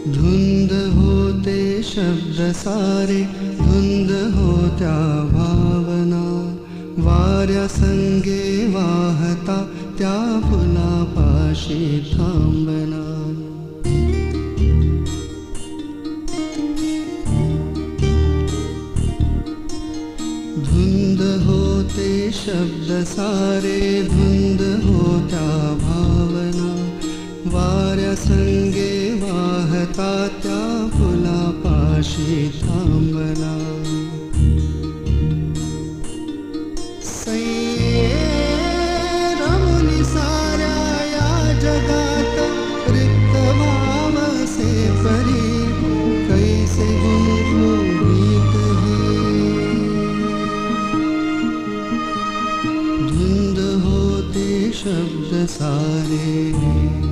धुंद होते शब्द सारे, धुंद होत्या भावना, वाऱ्या संगे वाहता त्या फुलापाशी थांबना. धुंद होते शब्द सारे, धुंद होत्या भावना, वाऱ्या संगे वाहता त्या फुलापाशी थांबना. रमुनी साऱ्या या जगात रिक्त भावसे परी, कैसे गुणगुणीत हे. धुंद होते शब्द सारे.